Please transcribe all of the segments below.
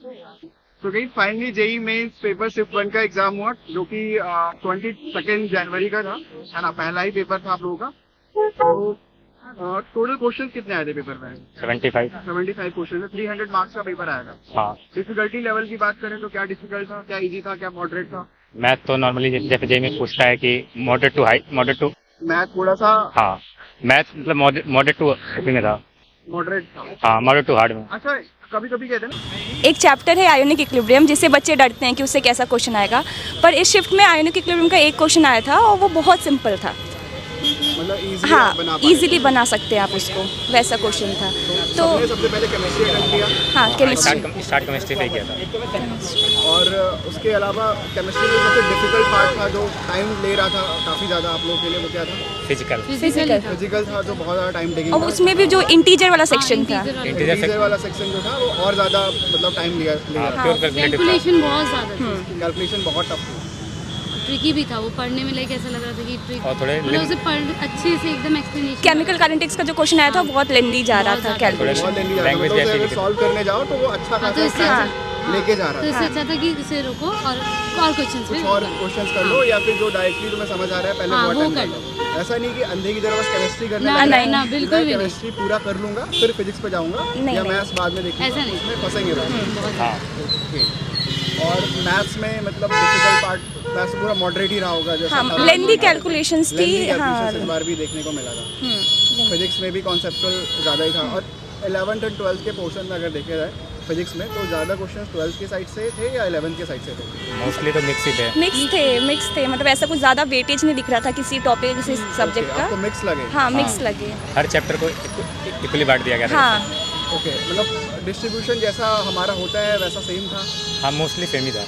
तो कहीं finally JEE Mains paper shift 1 का एग्जाम हुआ जो कि 22 जनवरी का था, है ना। पहला ही पेपर था आप लोगों का। तो टोटल क्वेश्चन कितने आए थे पेपर में? 75 क्वेश्चन है, 300 मार्क्स का पेपर आएगा। हाँ। डिफिकल्टी लेवल की बात करें तो क्या डिफिकल्ट था, क्या इजी था, क्या मॉडरेट था? मैथ तो नॉर्मली जैसे जेई में पूछता है कि मॉडरेट टू मैथ थोड़ा सा हाँ, मैथ मतलब मॉडरेट टू में था। मॉडरेट था। हाँ, मॉडरेट टू हार्ड में। अच्छा, कभी कभी कहते हैं ना, एक चैप्टर है आयोनिक इक्विलिब्रियम, जिससे बच्चे डरते हैं कि उससे कैसा क्वेश्चन आएगा, पर इस शिफ्ट में आयोनिक इक्विलिब्रियम का एक क्वेश्चन आया था और वो बहुत सिंपल था। मतलब इजीली हाँ, इजीली बना सकते हैं आप उसको, वैसा क्वेश्चन था। तो सबसे पहले केमिस्ट्री अटेम्प्ट किया। हाँ, केमिस्ट्री स्टार्ट केमिस्ट्री से ही किया था। और उसके अलावा केमिस्ट्री में सबसे डिफिकल्ट पार्ट था जो टाइम ले रहा था काफ़ी ज़्यादा आप लोगों के लिए, वो क्या था? फिजिकल था, जो बहुत ज़्यादा टाइम टेकिंग और उसमें भी जो इंटीजर वाला सेक्शन था, इंटीजर वाला सेक्शन जो था वो और ज़्यादा मतलब टाइम लिया। कैलकुलेशन बहुत ज़्यादा था, कैलकुलेशन बहुत टफ था, ट्रिकी भी था वो पढ़ने में। लाइक ऐसा लग रहा था कि ट्रिक और थोड़े मतलब उसे पढ़ अच्छे से एकदम एक्सप्लेनेशन। केमिकल काइनेटिक्स का जो क्वेश्चन आया था बहुत लेंदी जा रहा था कैलकुलेशन। बहुत लेंदी जा रहा था, मतलब उसे अगर सॉल्व करने जाओ तो वो अच्छा तो खासा इससे लेके जा तो रहा इससे था। अच्छा था कि इसे रोको और क्वेश्चंस पे कुछ और क्वेश्चंस कर लो या फिर जो डायरेक्टली तुम्हें समझ आ रहा है पहले वो वो अटेम्प्ट कर लो। ऐसा नहीं कि अंधे की तरह बस केमिस्ट्री करने ना, लग नहीं, रहे ना, हैं, बिल्कुल भी नहीं। केमिस्ट्री पूरा कर लूंगा फिर फिजिक्स पे जाऊंगा नहीं, या नहीं। मैथ्स बाद में देखूंगा, ऐसा नहीं। उसमें फंसेंगे बाद। हाँ। और मैथ्स में मतलब डिफिकल्ट पार्ट मैथ्स पूरा मॉडरेट ही रहा होगा, जैसा हाँ, लेंदी कैलकुलेशंस थी। हाँ, इस बार भी देखने को मिला था। फिजिक्स में भी कॉन्सेप्चुअल ज़्यादा ही था। और 11th और 12th के पोर्शन में अगर देखे जाए फिजिक्स में तो ज़्यादा क्वेश्चन 12th के साइड से थे या 11th के साइड से थे? मोस्टली तो मिक्स ही थे। मिक्स थे, मतलब ऐसा कुछ ज़्यादा वेटेज नहीं दिख रहा था किसी टॉपिक किसी सब्जेक्ट का। आपको मिक्स लगे? हाँ, मिक्स लगे। हर चैप्टर को इक्वली बांट दिया गया था। हाँ, ओके, मतलब डिस्ट्रीब्यूशन जैसा हमारा होता है वैसा सेम था? हाँ, मोस्टली सेम ही था।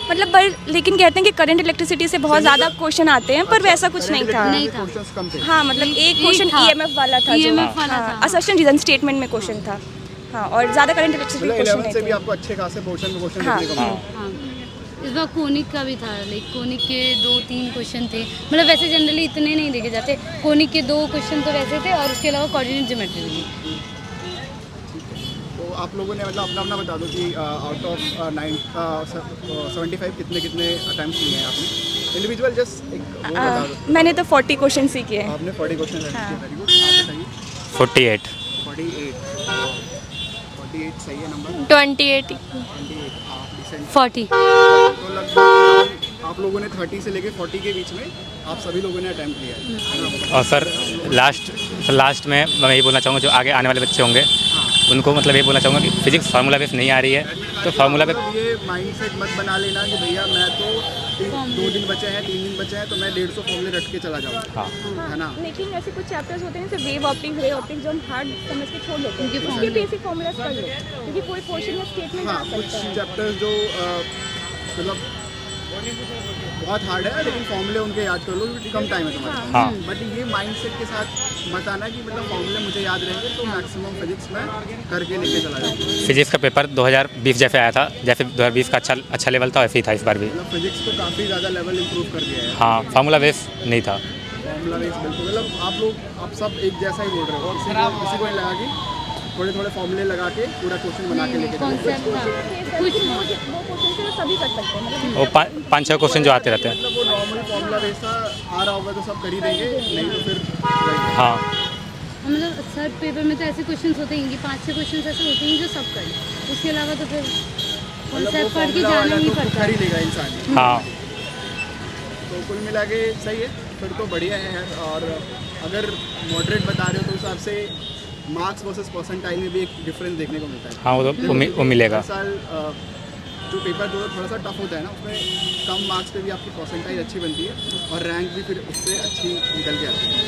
मतलब लेकिन कहते हैं कि करंट इलेक्ट्रिसिटी से बहुत ज़्यादा क्वेश्चन आते हैं, पर वैसा कुछ नहीं था। क्वेश्चंस कम थे। हाँ, मतलब एक क्वेश्चन था। EMF वाला था, EMF वाला था। असर्शन रीजन स्टेटमेंट में क्वेश्चन था। हाँ, और ज़्यादा करंट इलेक्ट्रिसिटी मतलब क्वेश्चन 11th से नहीं भी थे। आपको अच्छे खासे पोर्शन में क्वेश्चन हाँ। देखने को मिले। हाँ, इस बार कोनिक का भी था। लाइक कोनिक के 2-3 क्वेश्चन थे। मतलब वैसे जनरली इतने नहीं देखे जाते। कोनिक के 2 क्वेश्चन तो वैसे थे और उसके अलावा कोऑर्डिनेट ज्योमेट्री भी। तो आप लोगों ने मतलब अपना अपना बता दो कि आउट ऑफ 75 कितने अटेम्प्ट किए हैं आपने इंडिविजुअल? जस्ट एक वो बता दो। मैंने तो 40 क्वेश्चन ही किए हैं। आपने 40 क्वेश्चन किए, हाँ। Very good. आप बताइए। 48 48 सही है नंबर। 28 डिसेंट। 40 तो लगभग आप लोगों ने 30 से लेके 40 के बीच में आप सभी लोगों ने अटेम्प्ट किया है। और सर लास्ट में मैं यही बोलना चाहूँगा जो आगे आने वाले बच्चे होंगे उनको मतलब ये बोलना चाहूँगा कि फिजिक्स फार्मूला बेस नहीं आ रही है तो फार्मूला पे मतलब ये माइंडसेट मत बना लेना कि भैया मैं तो 2 दिन बचे हैं 3 दिन बचे हैं तो मैं 150 फॉर्मूले रट के चला जाऊँगा, हाँ है ना। लेकिन ऐसे कुछ चैप्टर्स होते हैं जैसे वेव ऑप्टिक्स, रे ऑप्टिक्स, जो हम हार्ड समझ के छोड़ देते हैं, उसके बेसिक फॉर्मूलाज कर लो क्योंकि कोई क्वेश्चन में स्टेटमेंट आ हाँ, कुछ सकता है। चैप्टर्स जो मतलब बहुत हार्ड है लेकिन फॉर्मूले उनके याद कर लो क्योंकि कम टाइम है तुम्हारे। हाँ बट ये माइंडसेट के साथ मत आना कि मतलब फॉर्मूले मुझे याद रहेंगे तो मैक्सिमम फिजिक्स में करके लेके चला जाऊँगा। फिजिक्स का पेपर 2020 जैसे आया था, जैसे 2020 का अच्छा लेवल था वैसे ही था इस बार भी। मतलब फिजिक्स को काफ़ी ज़्यादा लेवल इंप्रूव कर दिया है। हाँ, फार्मूला बेस नहीं था। फॉर्मूला बेस बिल्कुल, मतलब आप सब एक जैसा ही बोल रहे हो और किसी को नहीं लगा कि थोड़े फॉर्मूले लगा के पूरा क्वेश्चन बना के लेके कॉन्सेप्ट था कुछ वो क्वेश्चन से सभी कर सकते हैं, मतलब वो 5-6 क्वेश्चन जो आते रहते हैं। मतलब वो नॉर्मल फॉर्मूला वैसा आ रहा होगा तो सब कर ही देंगे, नहीं तो फिर हाँ, मतलब सर पेपर में तो ऐसे क्वेश्चंस होते हैं कि 5-6 क्वेश्चंस ऐसे होते हैं जो सब कर लें। उसके अलावा तो फिर कॉन्सेप्ट पढ़ के जाना ही पड़ता कर है। ही लेगा इंसान। हाँ, तो कुल मिला के सही है, फिर तो बढ़िया है यार। और अगर मॉडरेट बता रहे हो तो उस हिसाब से मार्क्स वर्सेस परसेंटाइल में भी एक डिफरेंस देखने को मिलता है। हाँ वो मिलेगा। हर साल जो पेपर जो थोड़ा सा टफ होता है ना उसमें कम मार्क्स पे भी आपकी परसेंटाइल अच्छी बनती है और रैंक भी फिर उससे अच्छी निकल के आती है।